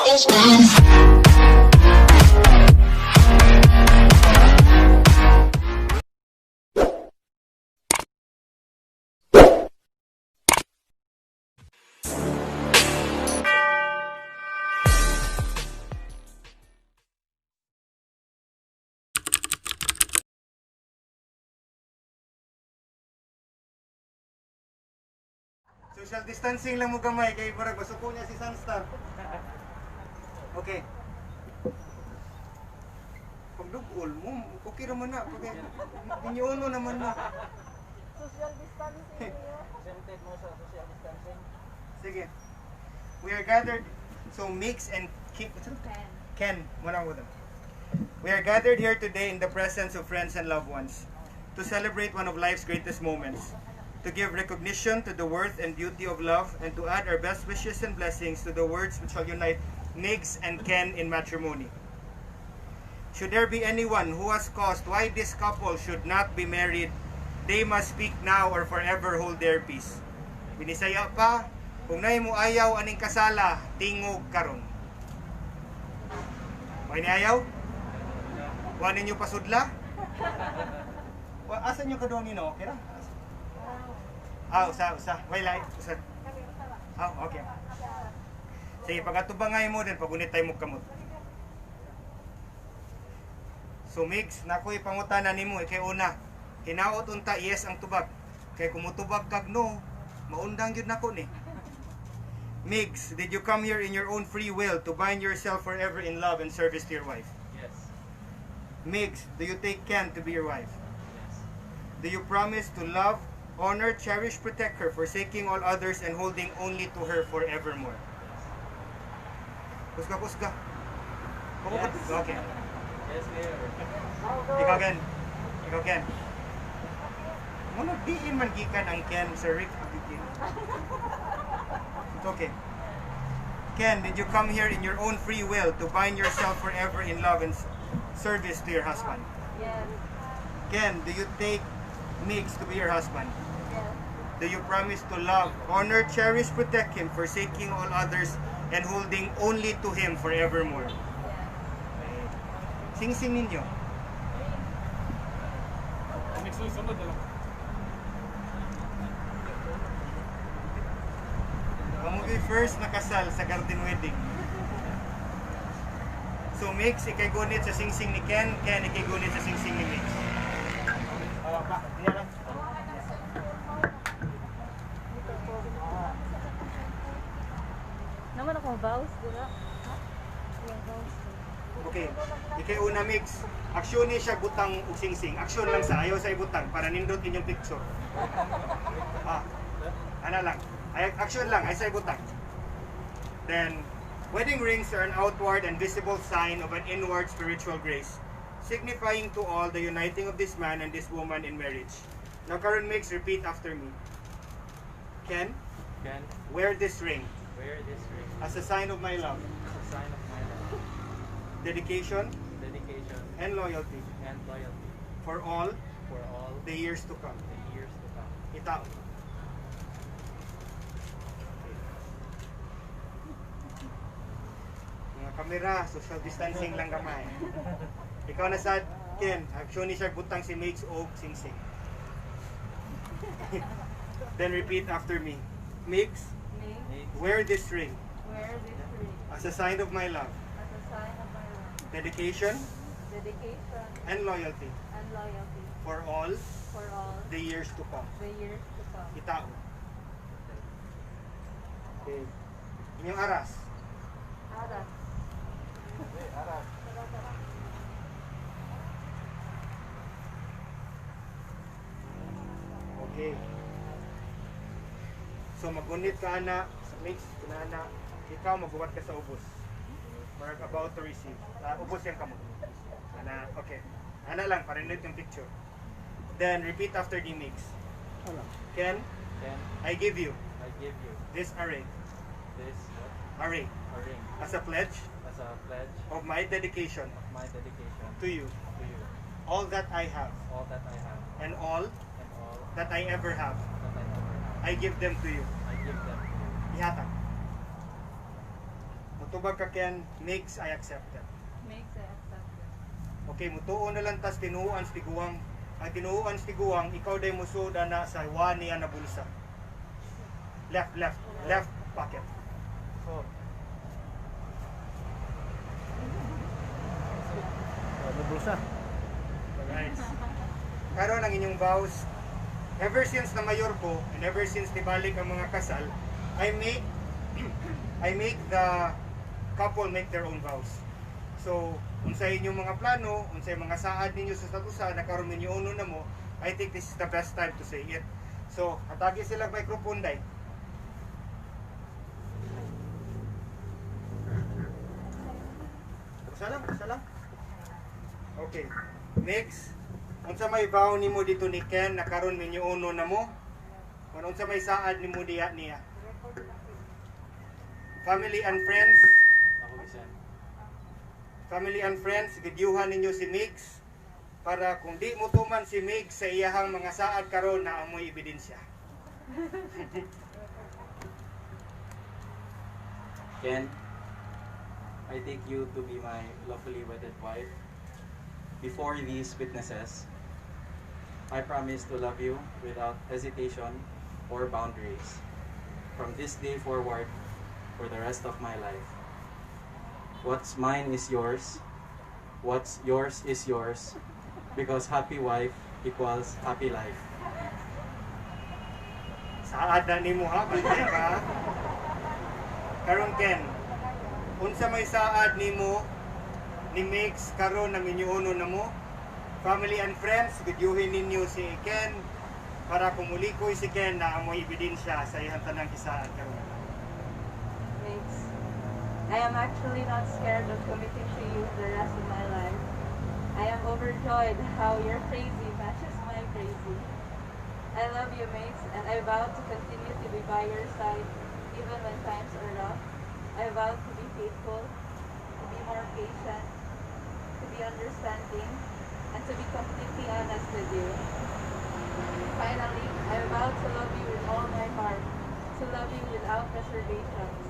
Social distancing lang mo gamay kay barag masuko niya si Sunstar. Okay. Pagdugol mo, okay naman na. Pinyono naman na. Social distancing niyo. Exempted mo sa social distancing. Sige. We are gathered, so Mix and Ken. We are gathered here today in the presence of friends and loved ones to celebrate one of life's greatest moments, to give recognition to the worth and beauty of love, and to add our best wishes and blessings to the words which shall unite Mix and Ken in matrimony. Should there be anyone who has caused why this couple should not be married, they must speak now or forever hold their peace. Binisaya pa, kung naay mo ayaw aning kasala, tingog karon. May ayaw? Kuhanin nyo pasudla? Asan nyo kaduang nino? Okay na? Usa. Wala, usa. Okay. Sige, pag-atubangay mo din, pagunit tayo mo kamot. So, Mix, nako'y pangutana ni mo, kay una, hinaot unta, yes ang tubag. Kay kumutubag kag no, maundang yun nako ni. Mix, did you come here in your own free will to bind yourself forever in love and service to your wife? Yes. Mix, do you take Ken to be your wife? Yes. Do you promise to love, honor, cherish, protect her, forsaking all others and holding only to her forevermore? Kusga. Yes. Okay. Yes, Mayor. Ikaw Ken. Muna diin man gikan ang Ken, Sir Rick. It's okay. Ken, did you come here in your own free will to bind yourself forever in love and service to your husband? Yes. Ken, do you take Mix to be your husband? Yes. Do you promise to love, honor, cherish, protect him, forsaking all others, and holding only to him forevermore? Sing-sing ninyo. Kamu be first nakasal sa garden wedding. So Mix, ikay gunit sa sing-sing ni Ken, Ken ikay gunit sa sing-sing ni Mix. Naman ako vows, dira. Ha? Yung vows. Okay, ikay una Mix. Aksyon ni siya butang ug sing-sing. Aksyon lang sa ayaw sa ibutang para nindot inyong picture. Ana lang. Action lang, ay sa ibutang. Then, wedding rings are an outward and visible sign of an inward spiritual grace, signifying to all the uniting of this man and this woman in marriage. Now, karon Mix, repeat after me. Ken, wear this ring Wear this ring as a sign of my love, as a sign of my love, dedication, and loyalty for all the years to come. Itaw. Mga kamera, social distancing lang gamay. Ikaw na sad, Ken, action ni siya butang si Mix o sing-sing. Then repeat after me. Mix, wear this ring as a sign of my love, dedication, and loyalty for all the years to come. Itaw. Okay. Inyong aras. Okay. So magunit ka ana, Mix, kunana, ikaw magbuhat ka sa ubos. We're about to receive. Ubos yan kamo. Ana, okay. Ana lang, parinit yung picture. Then repeat after the Mix. Ken, I give you this array as a pledge of my dedication to you, all that I have and all that I ever have, I give them to you. Ihatag. Tubag ka Ken, makes I accepted. Makes I accepted. Okay, mutuon na lang tas tinuuan sa tiguang. Ang tinuuan sa tiguang, ikaw day musud na sa wani na bulsa. Left pocket. So, Ano bulsa? alright. Karon ang inyong vows. Ever since na mayor ko, and ever since nibalik ang mga kasal, I make the couple make their own vows. So, unsay inyong mga plano, unsay mga saad ninyo sa statusa, nakaroon ninyo uno na mo, I think this is the best time to say it. So, hatagi silang microphone day. Isa lang. Okay. Next. Unsa may vow nimo dito ni Ken nakaroon ninyo uno na mo? Kung unsa may saad nimo diya niya? Family and friends. Ako bisan. Family and friends, gidyuhan ninyo si Migs para kung di mo tuman si Migs sa iyahang mga saad karon na amoy ebidensya. Ken, I take you to be my lawfully wedded wife. Before these witnesses, I promise to love you without hesitation or boundaries. From this day forward, for the rest of my life. What's mine is yours. What's yours is yours. Because happy wife equals happy life. Saad na nimo ha, bantay ka. Karon Ken, unsa may saad nimo ni Migs karon ng inyo uno na mo? Family and friends, gidyuhin ninyo si Ken para kumulikoy si Ken na amoy ebidensya sa iyang tanang kisaad karon. Makes. I am actually not scared of committing to you the rest of my life. I am overjoyed how your crazy matches my crazy. I love you, Makes, and I vow to continue to be by your side even when times are rough. I vow to be faithful, to be more patient, to be understanding, and to be completely honest with you. Finally, I vow to love you with all my heart, to love you without reservations.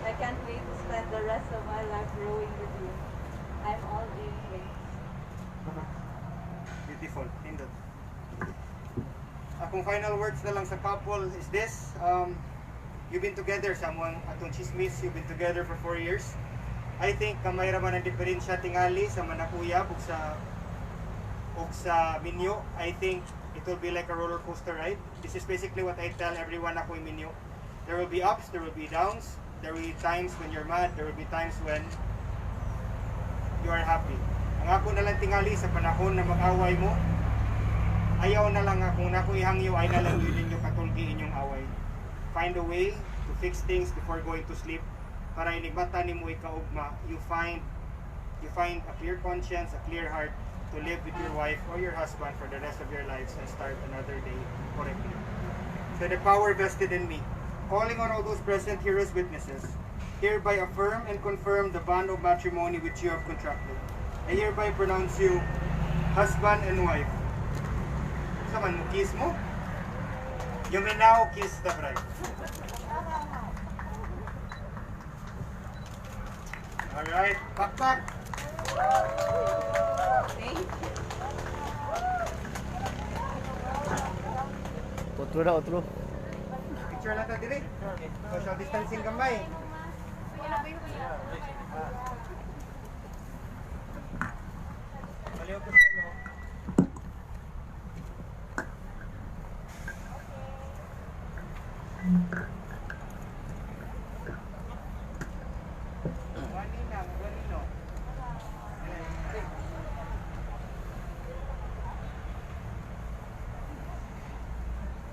I can't wait to spend the rest of my life growing with you. I'm all in, Makes. Beautiful. Pindot. Akong final words na lang sa couple is this. You've been together, someone atong chismis, you've been together for 4 years. I think kamay ra man ang diferensya tingali sa manakuyab ug sa minyo. I think it will be like a roller coaster ride. This is basically what I tell everyone ako in minyo. There will be ups, there will be downs. There will be times when you're mad, there will be times when you are happy. Ang ako na lang tingali sa panahon na mag-away mo, ayaw na lang kung naku ihangyo ay na lang yun ninyo katulgi inyong away. Find a way to fix things before going to sleep para inibata ni mo ikaugma. You find a clear conscience, a clear heart to live with your wife or your husband for the rest of your lives and start another day correctly. So the power vested in me, calling on all those present here as witnesses, hereby affirm and confirm the bond of matrimony which you have contracted. I hereby pronounce you husband and wife. Saman mo, kiss mo? You may now kiss the bride. Alright, pak. Thank you. Otro. Picture lang ta dili. Social distancing kamay. Baliw ko sa loob. Ganino.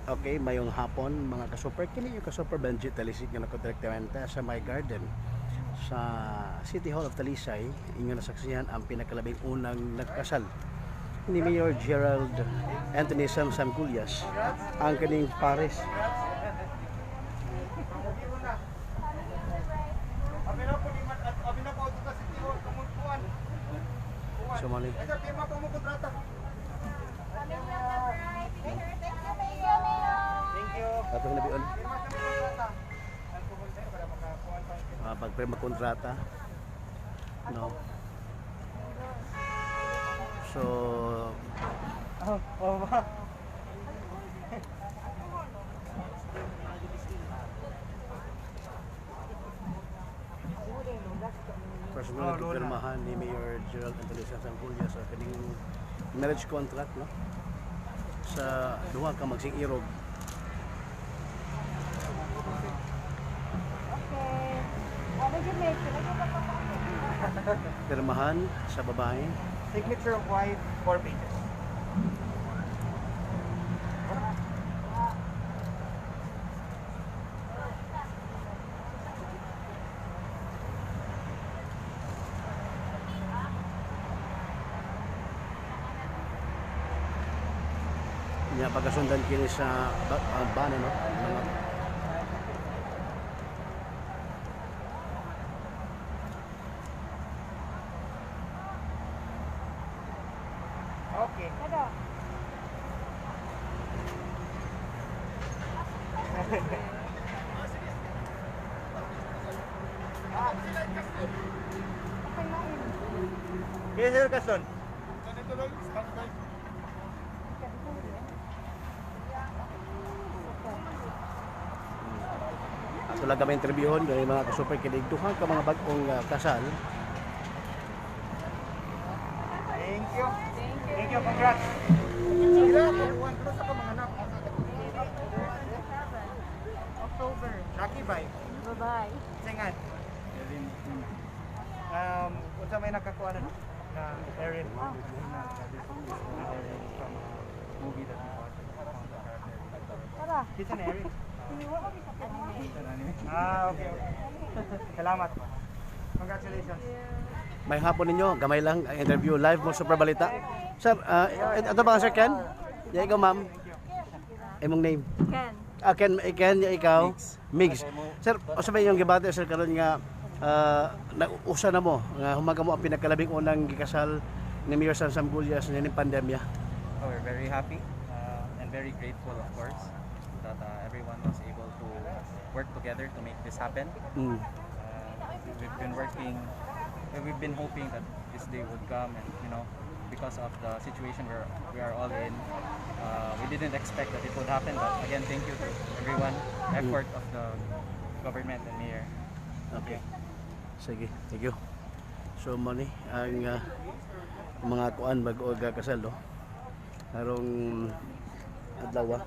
Okay, mayong hapon mga ka-super. Kini yung ka-super Benjie Talisic nga nakodirektamente sa my garden sa City Hall of Talisay. Inyo nasaksihan ang pinakalabing unang nagkasal ni Mayor Gerald Anthony Samculias ang kaning pares. So mali. Thank you. Ato na bion. pagpirma kontrata, no? So Ba? personal na pirmahan ni Mayor Gerald Anthony Sansangulia sa kaning marriage contract, no? Sa duha ka magsing irog. Pirmahan sa babae. Signature of wife, 4 pages. Nya pagasundan kini sa bana, no? Mga Okay. Kaya sir Kaston? ato lang kami interviewon ng mga ka-super kinig duha ka mga bag-ong kasal. Thank you. Thank you, congrats. Sila, turuan. Pero sa ka mga anak? October. Lucky bye. Bye-bye. Singan. Unsa may nakakuha na Erin? Movie that we watched. Tara. Kita na Erin. Okay. Salamat. Congratulations. May hapon ninyo, gamay lang ang interview live mo Super Balita. Sir, ito ba Sir Ken? Ya ikaw ma'am. Imong name? Ken. Ken, ya ikaw? Migs. Sir, usa ba yung gibate sir karon nga usa na mo nga humaga mo ang pinagkalabing unang gikasal ni Mayor Sansangulia sa ning pandemya. Oh, we're very happy and very grateful, of course, that everyone was able to work together to make this happen. We've been working, we've been hoping that this day would come, and because of the situation where we are all in, we didn't expect that it would happen. But again, thank you to everyone, effort of the government and mayor. Okay. Sige, thank you. So money ang mga kuan bag-o kasal, no? Karong adlaw.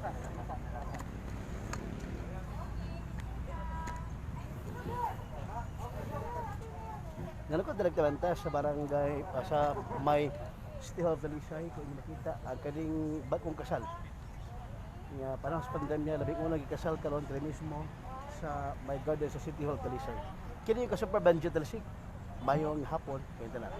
Nalo ko direktamente sa barangay sa may City Hall of Talisic ko makita ang kaning bagong kasal. Nga parang sa pandemya labing una gikasal karon diri mismo sa may garden sa City Hall of Talisic. Kini yung ka-super Benjie Talisic mayong hapon kaya na.